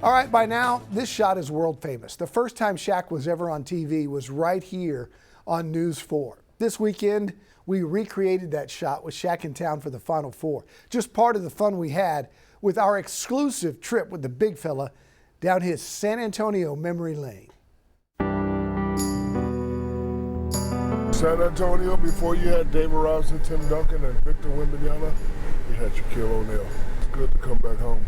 All right, by now, this shot is world famous. The first time Shaq was ever on TV was right here on News 4. This weekend, we recreated that shot with Shaq in town for the Final Four. Just part of the fun we had with our exclusive trip with the big fella down his San Antonio memory lane. San Antonio, before you had David Robinson, Tim Duncan, and Victor Wembanyama, you had Shaquille O'Neal. It's good to come back home.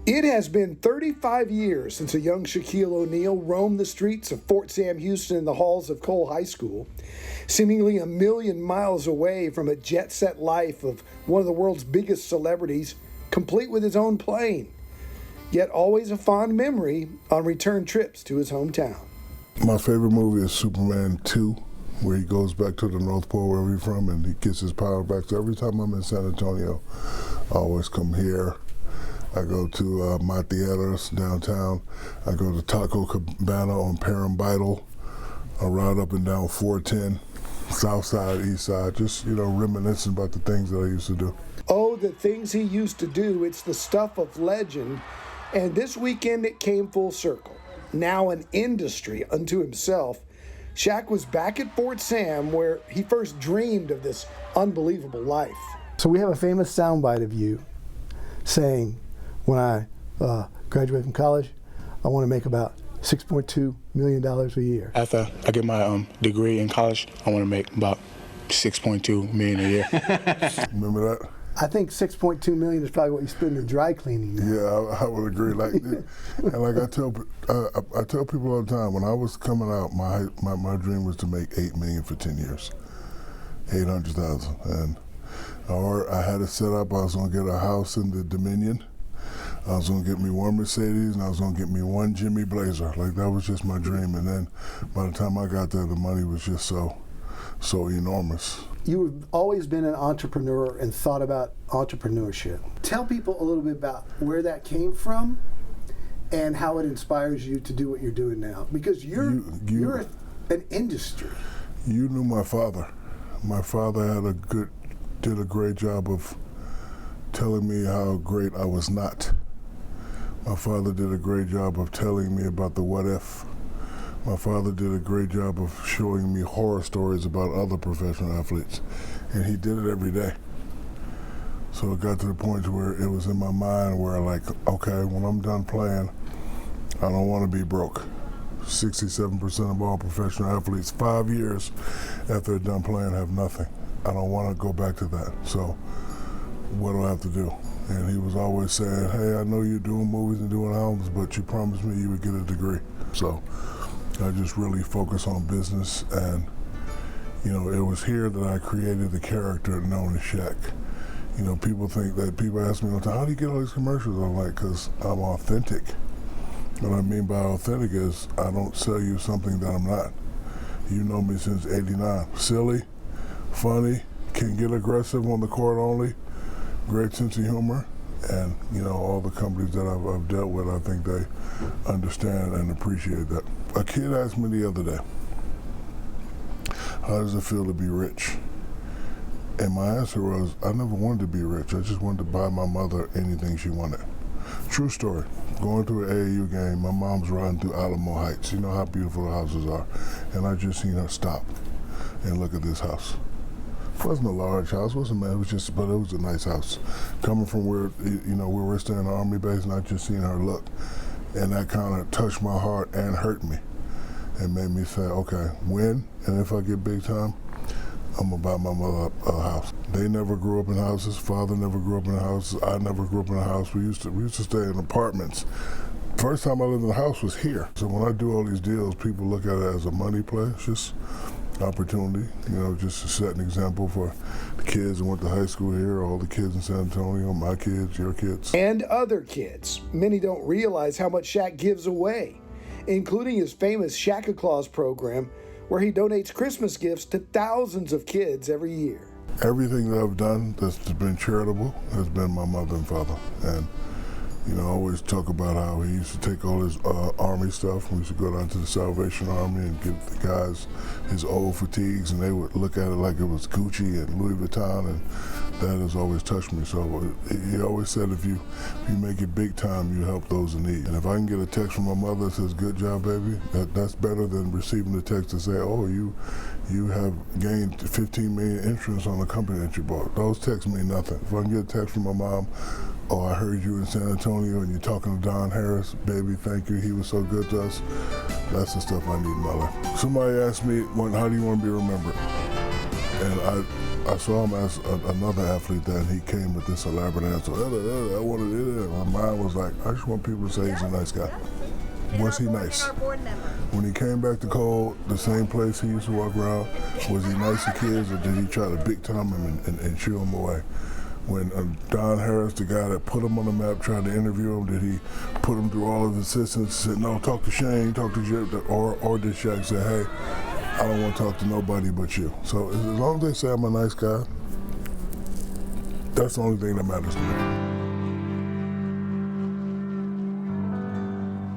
It has been 35 years since a young Shaquille O'Neal roamed the streets of Fort Sam Houston in the halls of Cole High School, seemingly a million miles away from a jet-set life of one of the world's biggest celebrities, complete with his own plane, yet always a fond memory on return trips to his hometown. My favorite movie is Superman 2, where he goes back to the North Pole, wherever he's from, and he gets his power back. So every time I'm in San Antonio, I always come here. I go to my theaters downtown. I go to Taco Cabana on Parambital. I ride up and down 410, south side, east side, just, reminiscing about the things that I used to do. Oh, the things he used to do. It's the stuff of legend. And this weekend it came full circle. Now an industry unto himself, Shaq was back at Fort Sam where he first dreamed of this unbelievable life. So we have a famous soundbite of you saying, when I graduate from college, I want to make about $6.2 million a year. After I get my degree in college, I want to make about $6.2 million a year. Remember that? I think $6.2 million is probably what you spend in dry cleaning now. Yeah, I would agree. I tell people all the time, when I was coming out, my dream was to make $8 million for 10 years, $800,000, and I had it set up. I was going to get a house in the Dominion. I was going to get me one Mercedes, and I was going to get me one Jimmy Blazer. That was just my dream. And then by the time I got there, the money was just so enormous. You've always been an entrepreneur and thought about entrepreneurship. Tell people a little bit about where that came from and how it inspires you to do what you're doing now. Because you're an industry. You knew my father. My father did a great job of telling me how great I was not. My father did a great job of telling me about the what if. My father did a great job of showing me horror stories about other professional athletes, and he did it every day. So it got to the point where it was in my mind where okay, when I'm done playing, I don't want to be broke. 67% of all professional athletes, 5 years after they're done playing, have nothing. I don't want to go back to that. So what do I have to do? And he was always saying, hey, I know you're doing movies and doing albums, but you promised me you would get a degree. So I just really focus on business, and it was here that I created the character known as Shaq. People ask me all the time, how do you get all these commercials? I'm like, because I'm authentic. What I mean by authentic is I don't sell you something that I'm not. You know me since '89. Silly, funny, can get aggressive on the court only, great sense of humor, and all the companies that I've dealt with, I think they understand and appreciate that. A kid asked me the other day, how does it feel to be rich? And my answer was, I never wanted to be rich. I just wanted to buy my mother anything she wanted. True story. Going to an AAU game, my mom's riding through Alamo Heights. You know how beautiful the houses are. And I just seen her stop and look at this house. It wasn't a large house, but it was a nice house. Coming from where we're staying in the Army base, and I just seen her look. And that kind of touched my heart and hurt me. And made me say, okay, when and if I get big time, I'm gonna buy my mother a house. They never grew up in houses. Father never grew up in a house. I never grew up in a house. We used to stay in apartments. First time I lived in a house was here. So when I do all these deals, people look at it as a money play. It's just opportunity, just to set an example for the kids that went to high school here, all the kids in San Antonio, my kids, your kids. And other kids. Many don't realize how much Shaq gives away, including his famous Shack-a-Claus program, where he donates Christmas gifts to thousands of kids every year. Everything that I've done that's been charitable has been my mother and father. And You know, I always talk about how he used to take all his Army stuff. We used to go down to the Salvation Army and give the guys his old fatigues, and they would look at it like it was Gucci and Louis Vuitton, and that has always touched me. So he always said, if you make it big time, you help those in need. And if I can get a text from my mother that says, "Good job, baby," that's better than receiving the text to say, "Oh, you have gained 15 million insurance on the company that you bought." Those texts mean nothing. If I can get a text from my mom, "Oh, I heard you in San Antonio and you're talking to Don Harris. Baby, thank you. He was so good to us." That's the stuff I need in my life. Somebody asked me, "How do you want to be remembered?" And I saw him as another athlete that, and he came with this elaborate answer. I wanted it. My mind was like, I just want people to say he's a nice guy. Was he nice? When he came back to Cole, the same place he used to walk around, was he nice to kids, or did he try to big time him and shoo him away? When Don Harris, the guy that put him on the map, tried to interview him, did he put him through all of his assistants, said, "No, talk to Shane, talk to Jim," or did Shaq say, "Hey, I don't want to talk to nobody but you"? So as long as they say I'm a nice guy, that's the only thing that matters to me.